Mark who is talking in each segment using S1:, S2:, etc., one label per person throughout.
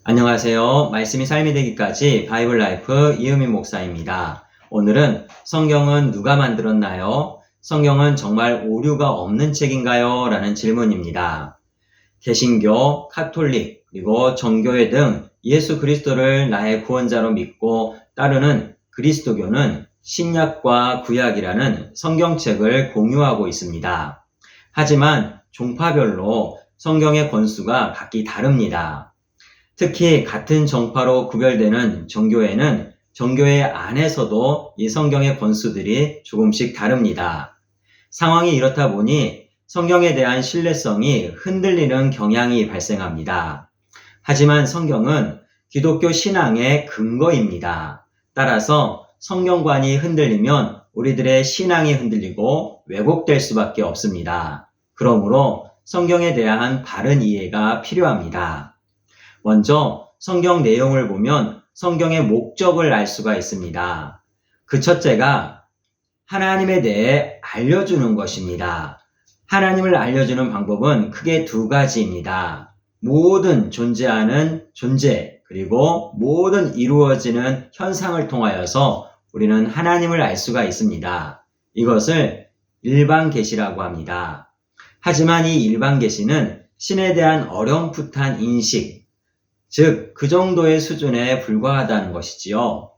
S1: 안녕하세요. 말씀이 삶이 되기까지 바이블 라이프 이은미 목사입니다. 오늘은 성경은 누가 만들었나요? 성경은 정말 오류가 없는 책인가요? 라는 질문입니다. 개신교, 카톨릭, 그리고 정교회 등 예수 그리스도를 나의 구원자로 믿고 따르는 그리스도교는 신약과 구약이라는 성경책을 공유하고 있습니다. 하지만 종파별로 성경의 권수가 각기 다릅니다. 특히 같은 정파로 구별되는 정교회는 정교회 안에서도 이 성경의 권수들이 조금씩 다릅니다. 상황이 이렇다 보니 성경에 대한 신뢰성이 흔들리는 경향이 발생합니다. 하지만 성경은 기독교 신앙의 근거입니다. 따라서 성경관이 흔들리면 우리들의 신앙이 흔들리고 왜곡될 수밖에 없습니다. 그러므로 성경에 대한 바른 이해가 필요합니다. 먼저 성경 내용을 보면 성경의 목적을 알 수가 있습니다. 그 첫째가 하나님에 대해 알려주는 것입니다. 하나님을 알려주는 방법은 크게 두 가지입니다. 모든 존재하는 존재, 그리고 모든 이루어지는 현상을 통하여서 우리는 하나님을 알 수가 있습니다. 이것을 일반 계시라고 합니다. 하지만 이 일반 계시는 신에 대한 어렴풋한 인식, 즉, 그 정도의 수준에 불과하다는 것이지요.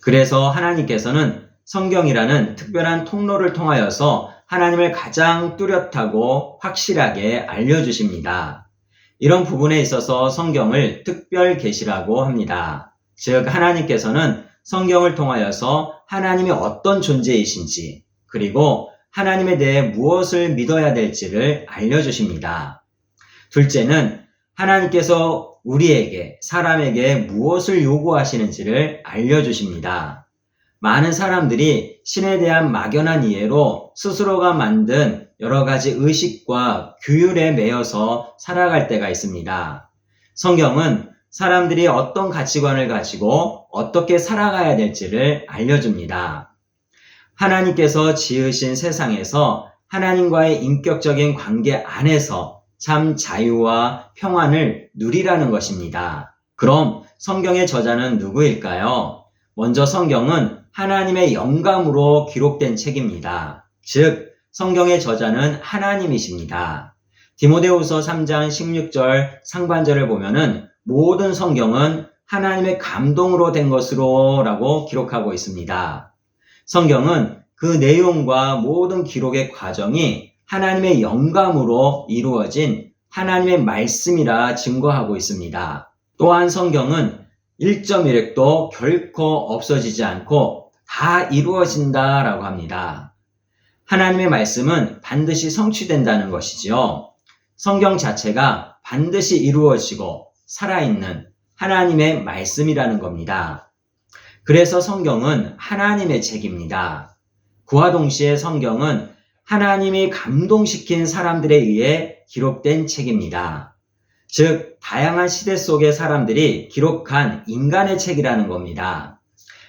S1: 그래서 하나님께서는 성경이라는 특별한 통로를 통하여서 하나님을 가장 뚜렷하고 확실하게 알려주십니다. 이런 부분에 있어서 성경을 특별 계시라고 합니다. 즉, 하나님께서는 성경을 통하여서 하나님이 어떤 존재이신지, 그리고 하나님에 대해 무엇을 믿어야 될지를 알려주십니다. 둘째는 하나님께서 우리에게, 사람에게 무엇을 요구하시는지를 알려주십니다. 많은 사람들이 신에 대한 막연한 이해로 스스로가 만든 여러 가지 의식과 규율에 매여서 살아갈 때가 있습니다. 성경은 사람들이 어떤 가치관을 가지고 어떻게 살아가야 될지를 알려줍니다. 하나님께서 지으신 세상에서 하나님과의 인격적인 관계 안에서 참 자유와 평안을 누리라는 것입니다. 그럼 성경의 저자는 누구일까요? 먼저 성경은 하나님의 영감으로 기록된 책입니다. 즉, 성경의 저자는 하나님이십니다. 디모데후서 3장 16절 상반절을 보면은 모든 성경은 하나님의 감동으로 된 것으로 라고 기록하고 있습니다. 성경은 그 내용과 모든 기록의 과정이 하나님의 영감으로 이루어진 하나님의 말씀이라 증거하고 있습니다. 또한 성경은 1.1획도 결코 없어지지 않고 다 이루어진다라고 합니다. 하나님의 말씀은 반드시 성취된다는 것이지요. 성경 자체가 반드시 이루어지고 살아있는 하나님의 말씀이라는 겁니다. 그래서 성경은 하나님의 책입니다. 그와 동시에 성경은 하나님이 감동시킨 사람들에 의해 기록된 책입니다. 즉, 다양한 시대 속의 사람들이 기록한 인간의 책이라는 겁니다.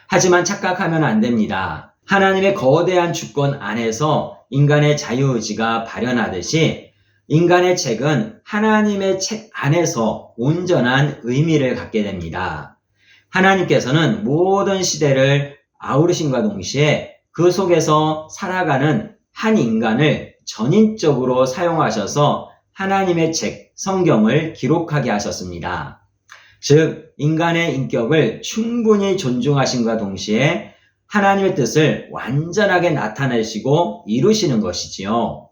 S1: 하지만 착각하면 안 됩니다. 하나님의 거대한 주권 안에서 인간의 자유의지가 발현하듯이 인간의 책은 하나님의 책 안에서 온전한 의미를 갖게 됩니다. 하나님께서는 모든 시대를 아우르심과 동시에 그 속에서 살아가는 한 인간을 전인적으로 사용하셔서 하나님의 책, 성경을 기록하게 하셨습니다. 즉, 인간의 인격을 충분히 존중하심과 동시에 하나님의 뜻을 완전하게 나타내시고 이루시는 것이지요.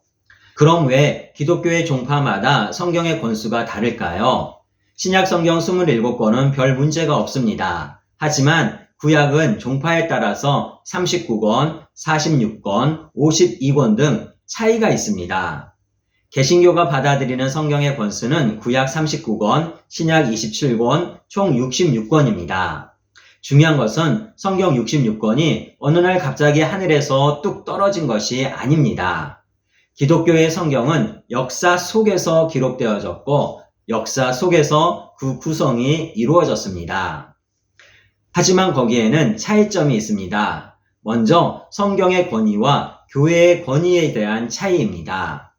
S1: 그럼 왜 기독교의 종파마다 성경의 권수가 다를까요? 신약 성경 27권은 별 문제가 없습니다. 하지만 구약은 종파에 따라서 39권, 46권, 52권 등 차이가 있습니다. 개신교가 받아들이는 성경의 권수는 구약 39권, 신약 27권, 총 66권입니다. 중요한 것은 성경 66권이 어느 날 갑자기 하늘에서 뚝 떨어진 것이 아닙니다. 기독교의 성경은 역사 속에서 기록되어졌고 역사 속에서 그 구성이 이루어졌습니다. 하지만 거기에는 차이점이 있습니다. 먼저 성경의 권위와 교회의 권위에 대한 차이입니다.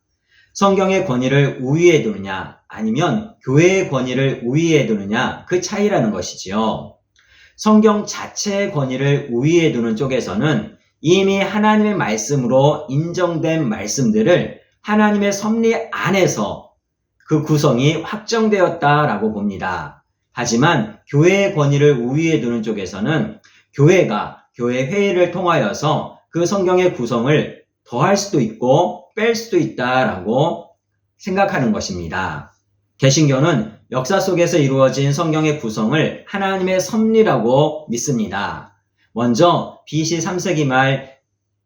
S1: 성경의 권위를 우위에 두느냐 아니면 교회의 권위를 우위에 두느냐 그 차이라는 것이지요. 성경 자체의 권위를 우위에 두는 쪽에서는 이미 하나님의 말씀으로 인정된 말씀들을 하나님의 섭리 안에서 그 구성이 확정되었다라고 봅니다. 하지만 교회의 권위를 우위에 두는 쪽에서는 교회가 교회 회의를 통하여서 그 성경의 구성을 더할 수도 있고 뺄 수도 있다라고 생각하는 것입니다. 개신교는 역사 속에서 이루어진 성경의 구성을 하나님의 섭리라고 믿습니다. 먼저 BC 3세기 말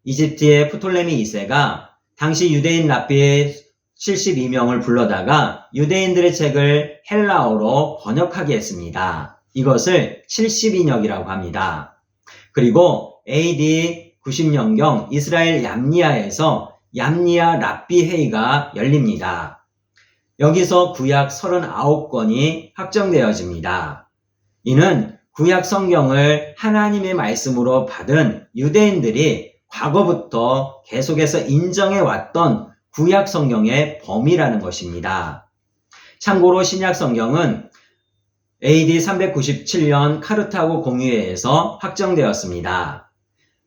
S1: 이집트의 프톨레미 2세가 당시 유대인 랍비 72명을 불러다가 유대인들의 책을 헬라어로 번역하게 했습니다. 이것을 70인역이라고 합니다. 그리고 AD 90년경 이스라엘 얌니아에서 얌니아 랍비 회의가 열립니다. 여기서 구약 39권이 확정되어집니다. 이는 구약 성경을 하나님의 말씀으로 받은 유대인들이 과거부터 계속해서 인정해왔던 구약 성경의 범위라는 것입니다. 참고로 신약 성경은 AD 397년 카르타고 공의회에서 확정되었습니다.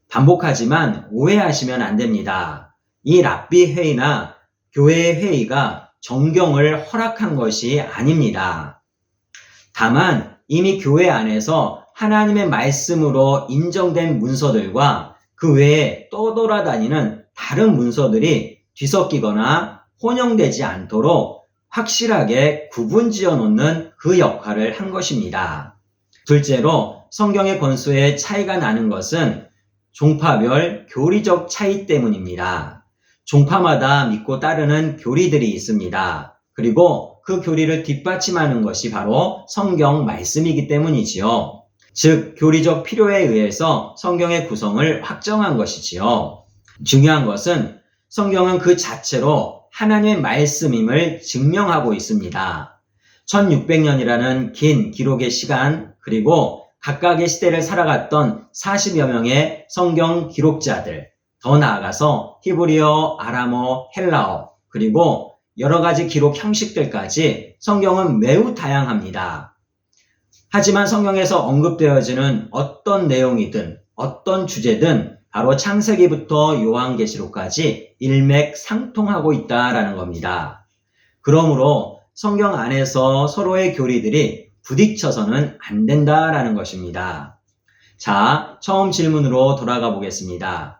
S1: 반복하지만 오해하시면 안 됩니다. 이 랍비 회의나 교회의 회의가 정경을 허락한 것이 아닙니다. 다만 이미 교회 안에서 하나님의 말씀으로 인정된 문서들과 그 외에 떠돌아다니는 다른 문서들이 뒤섞이거나 혼용되지 않도록 확실하게 구분지어 놓는 그 역할을 한 것입니다. 둘째로 성경의 권수에 차이가 나는 것은 종파별 교리적 차이 때문입니다. 종파마다 믿고 따르는 교리들이 있습니다. 그리고 그 교리를 뒷받침하는 것이 바로 성경 말씀이기 때문이지요. 즉, 교리적 필요에 의해서 성경의 구성을 확정한 것이지요. 중요한 것은 성경은 그 자체로 하나님의 말씀임을 증명하고 있습니다. 1600년이라는 긴 기록의 시간, 그리고 각각의 시대를 살아갔던 40여 명의 성경 기록자들, 더 나아가서 히브리어, 아람어, 헬라어, 그리고 여러 가지 기록 형식들까지 성경은 매우 다양합니다. 하지만 성경에서 언급되어지는 어떤 내용이든 어떤 주제든 바로 창세기부터 요한계시록까지 일맥상통하고 있다라는 겁니다. 그러므로 성경 안에서 서로의 교리들이 부딪혀서는 안 된다라는 것입니다. 자, 처음 질문으로 돌아가 보겠습니다.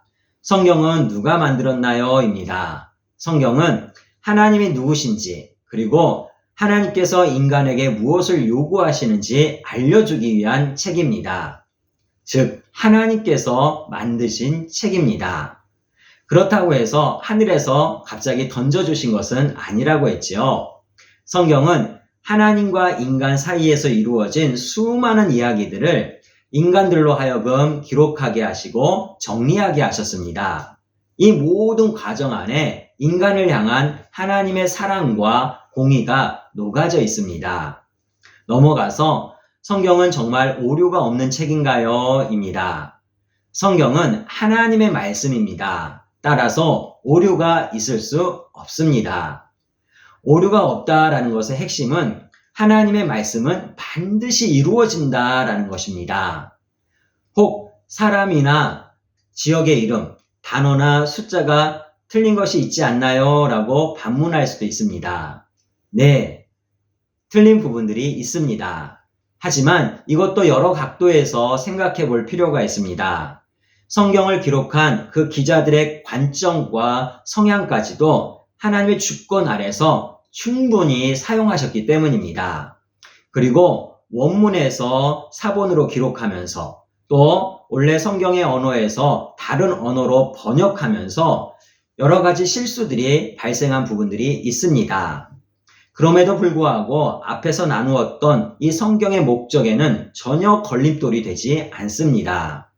S1: 성경은 누가 만들었나요? 입니다. 성경은 하나님이 누구신지, 그리고 하나님께서 인간에게 무엇을 요구하시는지 알려주기 위한 책입니다. 즉, 하나님께서 만드신 책입니다. 그렇다고 해서 하늘에서 갑자기 던져주신 것은 아니라고 했지요. 성경은 하나님과 인간 사이에서 이루어진 수많은 이야기들을 인간들로 하여금 기록하게 하시고 정리하게 하셨습니다. 이 모든 과정 안에 인간을 향한 하나님의 사랑과 공의가 녹아져 있습니다. 넘어가서 성경은 정말 오류가 없는 책인가요? 입니다. 성경은 하나님의 말씀입니다. 따라서 오류가 있을 수 없습니다. 오류가 없다라는 것의 핵심은 하나님의 말씀은 반드시 이루어진다라는 것입니다. 혹 사람이나 지역의 이름, 단어나 숫자가 틀린 것이 있지 않나요? 라고 반문할 수도 있습니다. 네, 틀린 부분들이 있습니다. 하지만 이것도 여러 각도에서 생각해 볼 필요가 있습니다. 성경을 기록한 그 기자들의 관점과 성향까지도 하나님의 주권 아래서 충분히 사용하셨기 때문입니다. 그리고 원문에서 사본으로 기록하면서 또 원래 성경의 언어에서 다른 언어로 번역하면서 여러 가지 실수들이 발생한 부분들이 있습니다. 그럼에도 불구하고 앞에서 나누었던 이 성경의 목적에는 전혀 걸림돌이 되지 않습니다.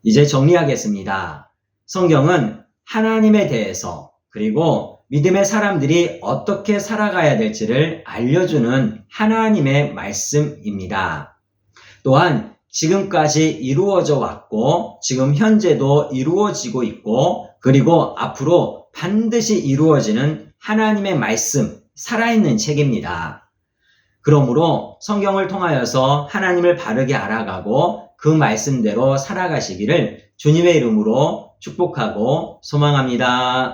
S1: 이제 정리하겠습니다. 성경은 하나님에 대해서 그리고 믿음의 사람들이 어떻게 살아가야 될지를 알려주는 하나님의 말씀입니다. 또한 지금까지 이루어져 왔고 지금 현재도 이루어지고 있고 그리고 앞으로 반드시 이루어지는 하나님의 말씀, 살아있는 책입니다. 그러므로 성경을 통하여서 하나님을 바르게 알아가고 그 말씀대로 살아가시기를 주님의 이름으로 축복하고 소망합니다.